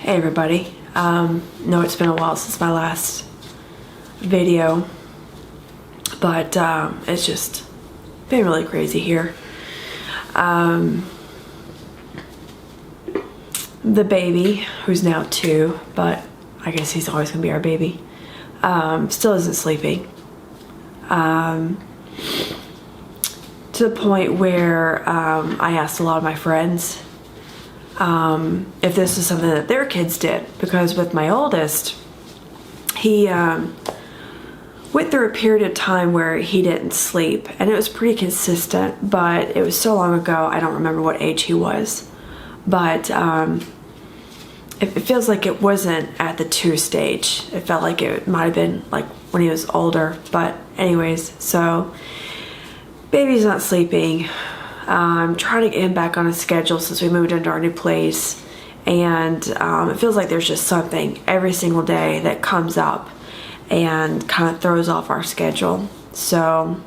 Hey everybody, know it's been a while since my last video, but it's just been really crazy here. The baby, who's now 2, but I guess he's always gonna be our baby, still isn't sleeping. To the point where I asked a lot of my friends if this was something that their kids did, because with my oldest, he went through a period of time where he didn't sleep, and it was pretty consistent, but it was so long ago I don't remember what age he was, but it feels like it wasn't at the 2 stage. It felt like it might have been like when he was older, but anyways, so baby's not sleeping. I'm trying to get him back on a schedule since we moved into our new place, and it feels like there's just something every single day that comes up and kind of throws off our schedule. So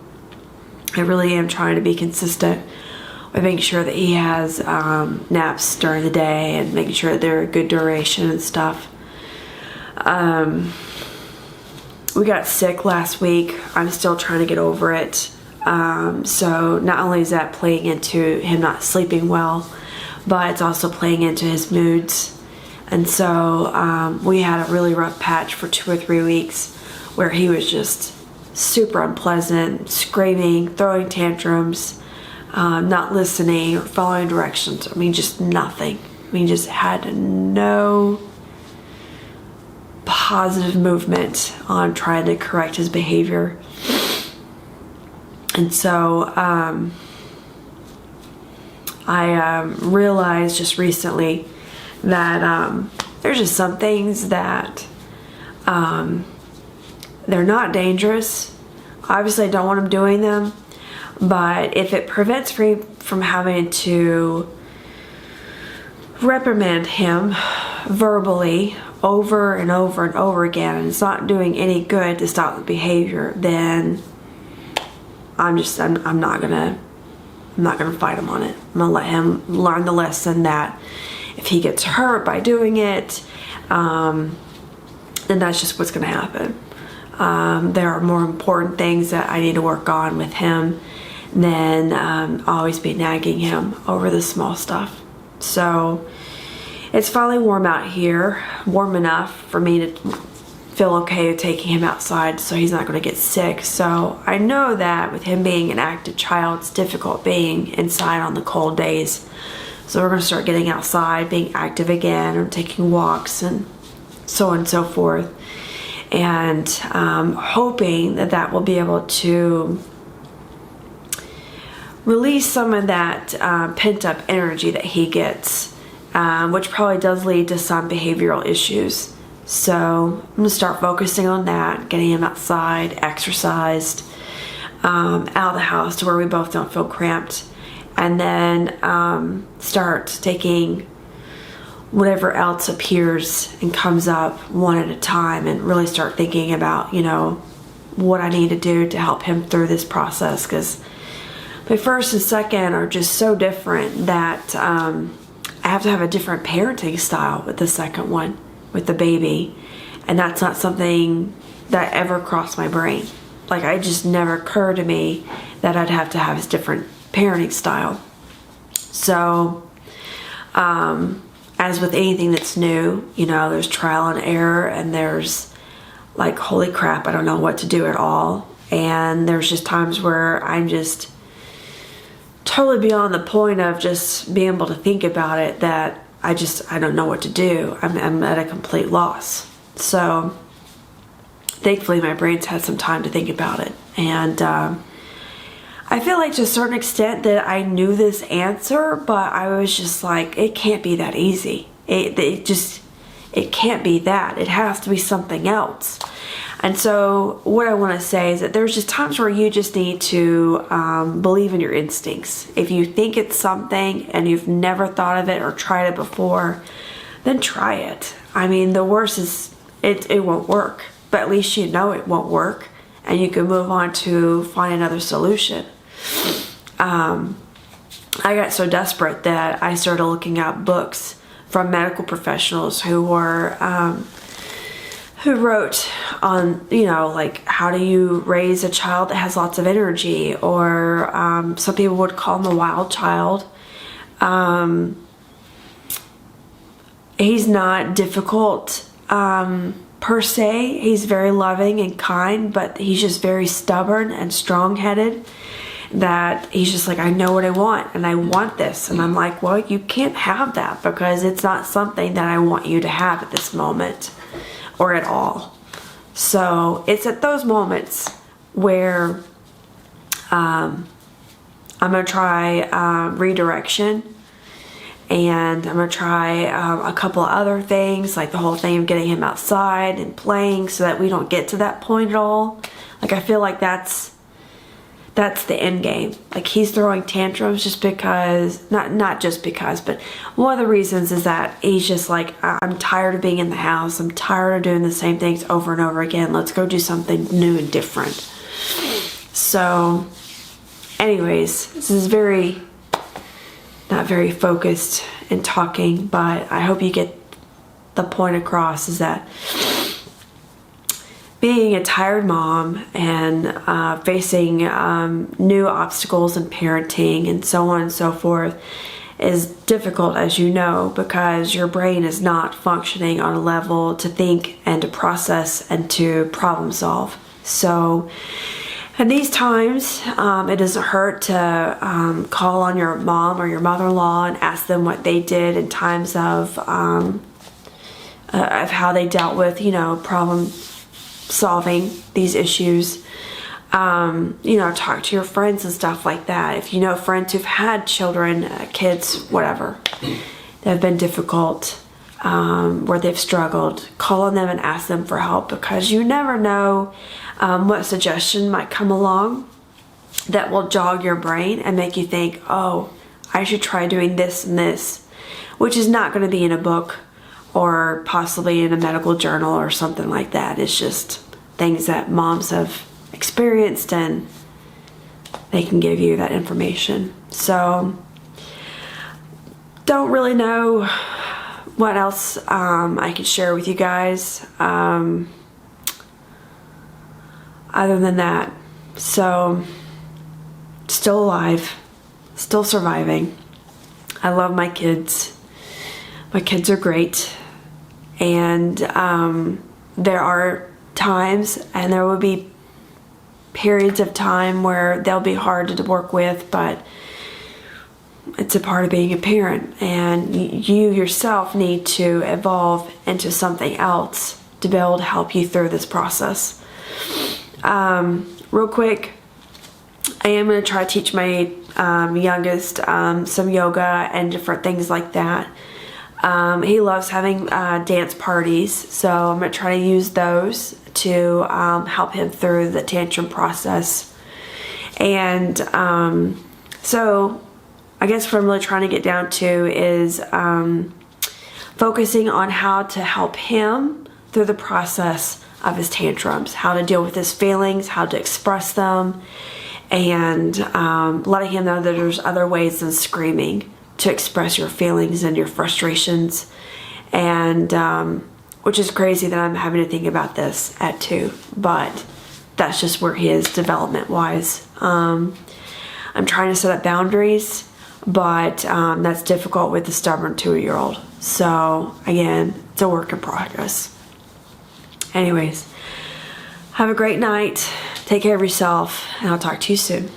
I really am trying to be consistent with making sure that he has naps during the day and making sure that they're a good duration and stuff. We got sick last week. I'm still trying to get over it. So not only is that playing into him not sleeping well, but it's also playing into his moods. And so we had a really rough patch for 2 or 3 weeks where he was just super unpleasant, screaming, throwing tantrums, not listening or following directions. I mean, just nothing. I mean, just had no positive movement on trying to correct his behavior. And so I realized just recently that there's just some things that they're not dangerous. Obviously, I don't want him doing them, but if it prevents me from having to reprimand him verbally over and over and over again, and it's not doing any good to stop the behavior, then I'm not gonna fight him on it. I'm gonna let him learn the lesson that if he gets hurt by doing it, then that's just what's gonna happen. There are more important things that I need to work on with him than always be nagging him over the small stuff. So it's finally warm out here, warm enough for me to feel okay taking him outside so he's not going to get sick. So I know that with him being an active child, it's difficult being inside on the cold days. So we're going to start getting outside, being active again, or taking walks and so on and so forth. And hoping that that will be able to release some of that pent-up energy that he gets, which probably does lead to some behavioral issues. So I'm going to start focusing on that, getting him outside, exercised, out of the house to where we both don't feel cramped, and then start taking whatever else appears and comes up one at a time, and really start thinking about, you know, what I need to do to help him through this process, because my first and second are just so different that I have to have a different parenting style with the second one, with the baby, and that's not something that ever crossed my brain. Like, it just never occurred to me that I'd have to have a different parenting style. So as with anything that's new, you know, there's trial and error, and there's like, holy crap, I don't know what to do at all. And there's just times where I'm just totally beyond the point of just being able to think about it, that I don't know what to do. I'm at a complete loss. So thankfully my brain's had some time to think about it. And I feel like to a certain extent that I knew this answer, but I was just like, it can't be that easy. It can't be that. It has to be something else. And so what I want to say is that there's just times where you just need to believe in your instincts. If you think it's something and you've never thought of it or tried it before, then try it. I mean, the worst is it won't work, but at least you know it won't work, and you can move on to find another solution. I got so desperate that I started looking at books from medical professionals who were who wrote on, you know, like, how do you raise a child that has lots of energy, or some people would call him a wild child. He's not difficult per se. He's very loving and kind, but he's just very stubborn and strong-headed, that he's just like, I know what I want, and I want this. And I'm like, well, you can't have that, because it's not something that I want you to have at this moment or at all. So it's at those moments where I'm going to try redirection, and I'm going to try a couple of other things, like the whole thing of getting him outside and playing, so that we don't get to that point at all. Like, I feel like that's the end game. Like, he's throwing tantrums just because, not just because, but one of the reasons is that he's just like, I'm tired of being in the house. I'm tired of doing the same things over and over again. Let's go do something new and different. So anyways, this is not very focused in talking, but I hope you get the point across, is that being a tired mom and facing new obstacles in parenting and so on and so forth is difficult, as you know, because your brain is not functioning on a level to think and to process and to problem solve. So in these times, it doesn't hurt to call on your mom or your mother-in-law and ask them what they did in times of how they dealt with, you know, problem solving these issues. You know, talk to your friends and stuff like that. If you know friends who've had children, kids, whatever, that have been difficult, where they've struggled, call on them and ask them for help, because you never know what suggestion might come along that will jog your brain and make you think, oh, I should try doing this and this, which is not going to be in a book or possibly in a medical journal or something like that. It's just things that moms have experienced, and they can give you that information. So don't really know what else I could share with you guys other than that. So, still alive, still surviving. I love my kids. My kids are great, and there are times, and there will be periods of time where they'll be hard to work with, but it's a part of being a parent, and you yourself need to evolve into something else to be able to help you through this process. Real quick, I am going to try to teach my youngest some yoga and different things like that. He loves having dance parties, so I'm going to try to use those to help him through the tantrum process. And so I guess what I'm really trying to get down to is focusing on how to help him through the process of his tantrums, how to deal with his feelings, how to express them, and letting him know that there's other ways than screaming to express your feelings and your frustrations. And which is crazy that I'm having to think about this at 2, but that's just where he is development wise. I'm trying to set up boundaries, but that's difficult with a stubborn 2-year-old. So again, it's a work in progress. Anyways, have a great night. Take care of yourself, and I'll talk to you soon.